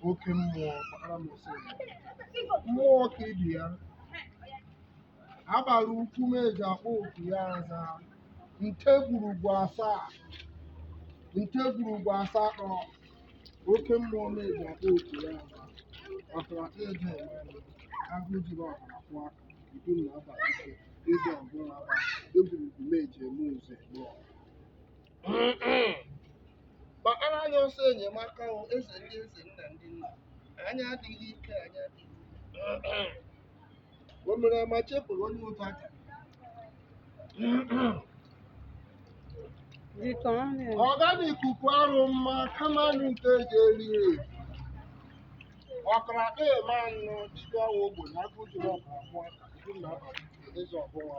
oke mmụọ kpakara m ose mmụọ ka ibi ya agbara ukwu meji akpọ oku ya aza nte gwurugwu asaa kpọ oke mmụọ meji akpọ oku ya aza ọkara eji agụ jiri ọkara kwụ aka ibu na aba ike ezi ọgụ aba egwurugwu meji eme ụzọ mmụọ kpakara anya ọsọ enyemaka eze ndị eze nna ndị nna anya adịghị ike anya adịghị o mere ma chepụrụ onye ụta ọgana ikuku arụ mma kama anụ nke eji eri ọkara eme anụ dibịa ogbenye agụ jiri ọkara kwụ aka ibu na abalị eze ọgbọnwa